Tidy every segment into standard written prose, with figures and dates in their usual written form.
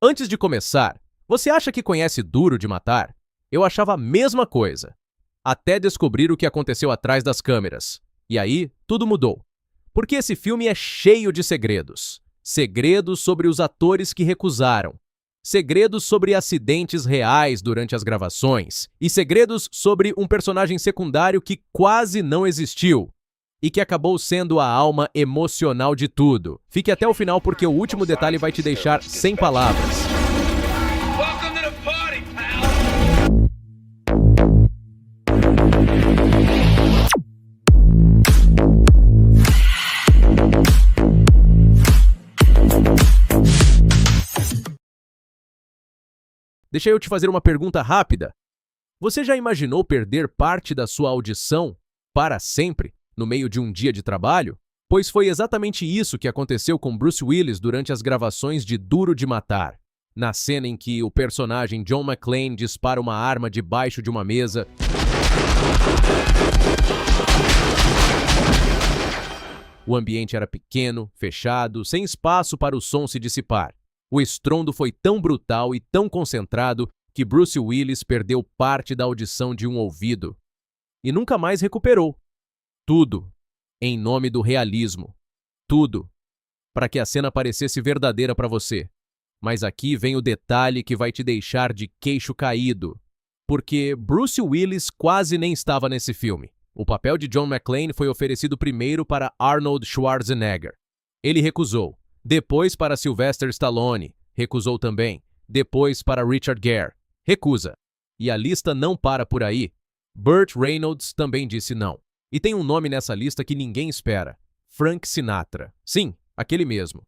Antes de começar, você acha que conhece Duro de Matar? Eu achava a mesma coisa, até descobrir o que aconteceu atrás das câmeras. E aí, tudo mudou. Porque esse filme é cheio de segredos. Segredos sobre os atores que recusaram. Segredos sobre acidentes reais durante as gravações. E segredos sobre um personagem secundário que quase não existiu e que acabou sendo a alma emocional de tudo. Fique até o final porque o último detalhe vai te deixar sem palavras. Welcome to the party, pal! Deixa eu te fazer uma pergunta rápida. Você já imaginou perder parte da sua audição para sempre no meio de um dia de trabalho? Pois foi exatamente isso que aconteceu com Bruce Willis durante as gravações de Duro de Matar. Na cena em que o personagem John McClane dispara uma arma debaixo de uma mesa. O ambiente era pequeno, fechado, sem espaço para o som se dissipar. O estrondo foi tão brutal e tão concentrado que Bruce Willis perdeu parte da audição de um ouvido. E nunca mais recuperou. Tudo em nome do realismo. Tudo para que a cena parecesse verdadeira para você. Mas aqui vem o detalhe que vai te deixar de queixo caído. Porque Bruce Willis quase nem estava nesse filme. O papel de John McClane foi oferecido primeiro para Arnold Schwarzenegger. Ele recusou. Depois para Sylvester Stallone. Recusou também. Depois para Richard Gere. Recusa. E a lista não para por aí. Burt Reynolds também disse não. E tem um nome nessa lista que ninguém espera. Frank Sinatra. Sim, aquele mesmo.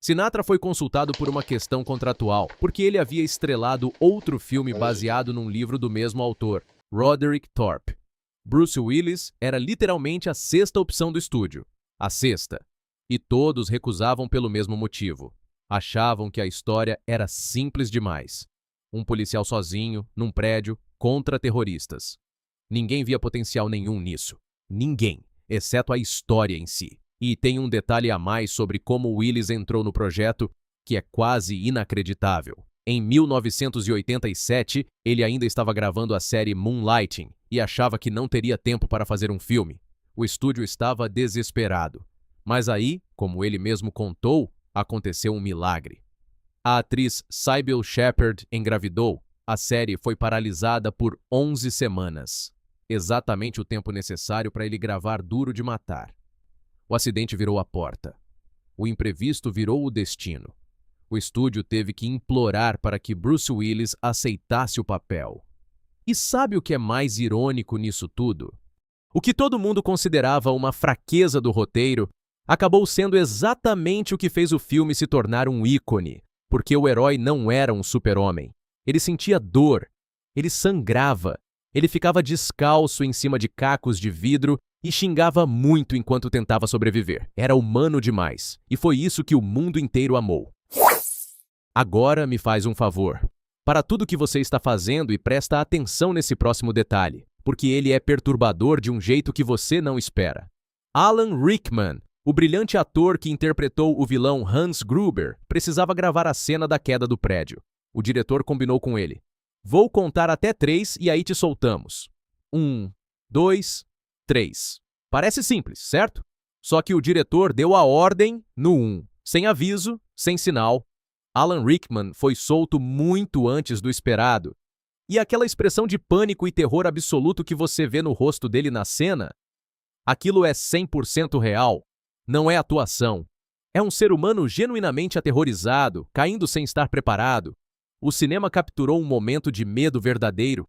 Sinatra foi consultado por uma questão contratual, porque ele havia estrelado outro filme baseado num livro do mesmo autor, Roderick Thorpe. Bruce Willis era literalmente a sexta opção do estúdio. A sexta. E todos recusavam pelo mesmo motivo. Achavam que a história era simples demais. Um policial sozinho, num prédio, contra terroristas. Ninguém via potencial nenhum nisso. Ninguém, exceto a história em si. E tem um detalhe a mais sobre como Willis entrou no projeto que é quase inacreditável. Em 1987, ele ainda estava gravando a série Moonlighting e achava que não teria tempo para fazer um filme. O estúdio estava desesperado. Mas aí, como ele mesmo contou, aconteceu um milagre. A atriz Sybil Shepherd engravidou. A série foi paralisada por 11 semanas. Exatamente o tempo necessário para ele gravar Duro de Matar. O acidente virou a porta. O imprevisto virou o destino. O estúdio teve que implorar para que Bruce Willis aceitasse o papel. E sabe o que é mais irônico nisso tudo? O que todo mundo considerava uma fraqueza do roteiro acabou sendo exatamente o que fez o filme se tornar um ícone, porque o herói não era um super-homem. Ele sentia dor, ele sangrava, ele ficava descalço em cima de cacos de vidro e xingava muito enquanto tentava sobreviver. Era humano demais, e foi isso que o mundo inteiro amou. Agora me faz um favor. Para tudo que você está fazendo e presta atenção nesse próximo detalhe, porque ele é perturbador de um jeito que você não espera. Alan Rickman, o brilhante ator que interpretou o vilão Hans Gruber, precisava gravar a cena da queda do prédio. O diretor combinou com ele. Vou contar até 3 e aí te soltamos. 1, 2, 3. Parece simples, certo? Só que o diretor deu a ordem no 1. Sem aviso, sem sinal. Alan Rickman foi solto muito antes do esperado. E aquela expressão de pânico e terror absoluto que você vê no rosto dele na cena, aquilo é 100% real. Não é atuação. É um ser humano genuinamente aterrorizado, caindo sem estar preparado. O cinema capturou um momento de medo verdadeiro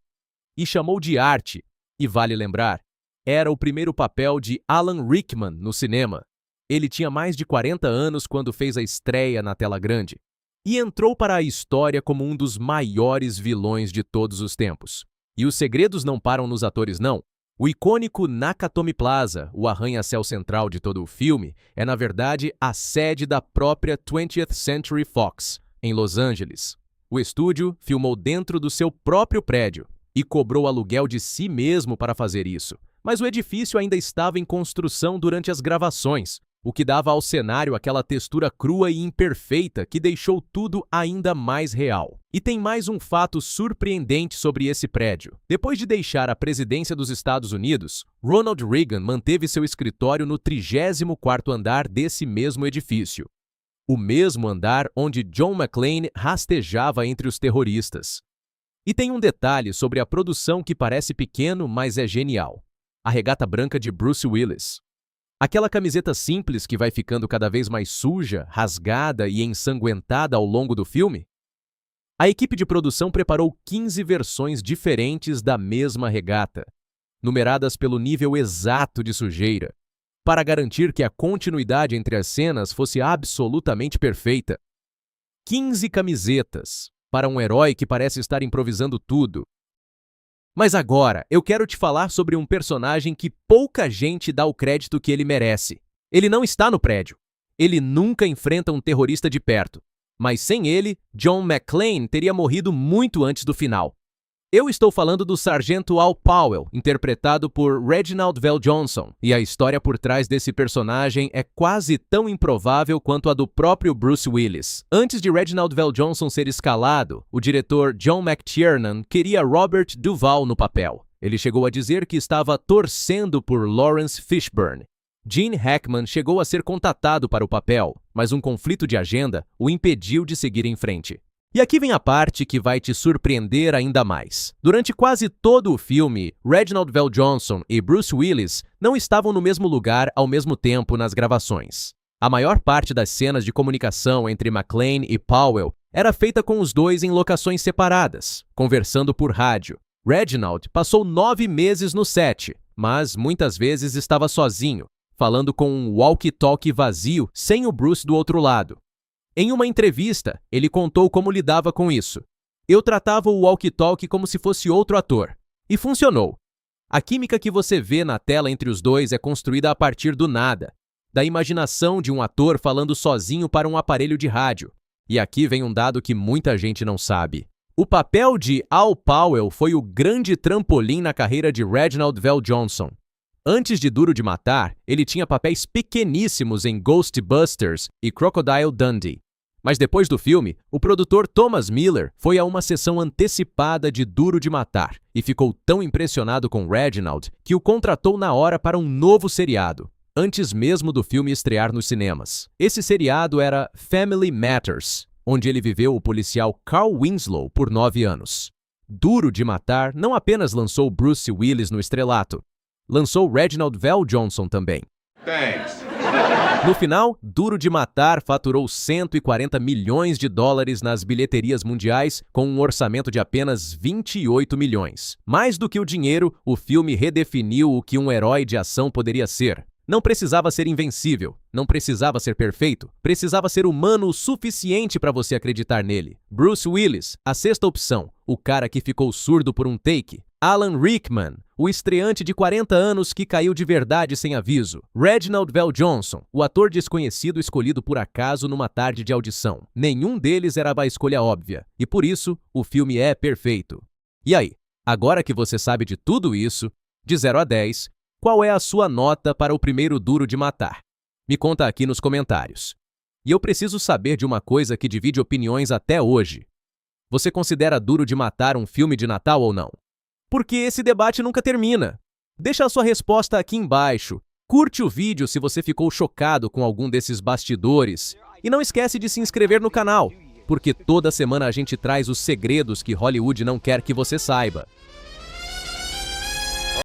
e chamou de arte. E vale lembrar, era o primeiro papel de Alan Rickman no cinema. Ele tinha mais de 40 anos quando fez a estreia na tela grande e entrou para a história como um dos maiores vilões de todos os tempos. E os segredos não param nos atores, não. O icônico Nakatomi Plaza, o arranha-céu central de todo o filme, é na verdade a sede da própria 20th Century Fox, em Los Angeles. O estúdio filmou dentro do seu próprio prédio e cobrou aluguel de si mesmo para fazer isso. Mas o edifício ainda estava em construção durante as gravações. o que dava ao cenário aquela textura crua e imperfeita que deixou tudo ainda mais real. E tem mais um fato surpreendente sobre esse prédio. Depois de deixar a presidência dos Estados Unidos, Ronald Reagan manteve seu escritório no 34º andar desse mesmo edifício. O mesmo andar onde John McClane rastejava entre os terroristas. E tem um detalhe sobre a produção que parece pequeno, mas é genial. A regata branca de Bruce Willis. Aquela camiseta simples que vai ficando cada vez mais suja, rasgada e ensanguentada ao longo do filme? A equipe de produção preparou 15 versões diferentes da mesma regata, numeradas pelo nível exato de sujeira, para garantir que a continuidade entre as cenas fosse absolutamente perfeita. 15 camisetas para um herói que parece estar improvisando tudo. Mas agora, eu quero te falar sobre um personagem que pouca gente dá o crédito que ele merece. Ele não está no prédio. Ele nunca enfrenta um terrorista de perto. Mas sem ele, John McClane teria morrido muito antes do final. Eu estou falando do Sargento Al Powell, interpretado por Reginald VelJohnson, e a história por trás desse personagem é quase tão improvável quanto a do próprio Bruce Willis. Antes de Reginald VelJohnson ser escalado, o diretor John McTiernan queria Robert Duvall no papel. Ele chegou a dizer que estava torcendo por Lawrence Fishburne. Gene Hackman chegou a ser contatado para o papel, mas um conflito de agenda o impediu de seguir em frente. E aqui vem a parte que vai te surpreender ainda mais. Durante quase todo o filme, Reginald VelJohnson e Bruce Willis não estavam no mesmo lugar ao mesmo tempo nas gravações. A maior parte das cenas de comunicação entre McClane e Powell era feita com os dois em locações separadas, conversando por rádio. Reginald passou 9 meses no set, mas muitas vezes estava sozinho, falando com um walkie-talkie vazio sem o Bruce do outro lado. Em uma entrevista, ele contou como lidava com isso. Eu tratava o walkie-talkie como se fosse outro ator. E funcionou. A química que você vê na tela entre os dois é construída a partir do nada, da imaginação de um ator falando sozinho para um aparelho de rádio. E aqui vem um dado que muita gente não sabe. O papel de Al Powell foi o grande trampolim na carreira de Reginald VelJohnson. Antes de Duro de Matar, ele tinha papéis pequeníssimos em Ghostbusters e Crocodile Dundee. Mas depois do filme, o produtor Thomas Miller foi a uma sessão antecipada de Duro de Matar e ficou tão impressionado com Reginald que o contratou na hora para um novo seriado, antes mesmo do filme estrear nos cinemas. Esse seriado era Family Matters, onde ele viveu o policial Carl Winslow por 9 anos. Duro de Matar não apenas lançou Bruce Willis no estrelato, lançou Reginald VelJohnson também. Thanks. No final, Duro de Matar faturou 140 milhões de dólares nas bilheterias mundiais com um orçamento de apenas 28 milhões. Mais do que o dinheiro, o filme redefiniu o que um herói de ação poderia ser. Não precisava ser invencível, não precisava ser perfeito, precisava ser humano o suficiente para você acreditar nele. Bruce Willis, a sexta opção, o cara que ficou surdo por um take. Alan Rickman, o estreante de 40 anos que caiu de verdade sem aviso. Reginald VelJohnson, o ator desconhecido escolhido por acaso numa tarde de audição. Nenhum deles era a escolha óbvia, e por isso, o filme é perfeito. E aí, agora que você sabe de tudo isso, de 0 a 10, qual é a sua nota para o primeiro Duro de Matar? Me conta aqui nos comentários. E eu preciso saber de uma coisa que divide opiniões até hoje. Você considera Duro de Matar um filme de Natal ou não? Porque esse debate nunca termina. Deixa a sua resposta aqui embaixo. Curte o vídeo se você ficou chocado com algum desses bastidores. E não esquece de se inscrever no canal, porque toda semana a gente traz os segredos que Hollywood não quer que você saiba.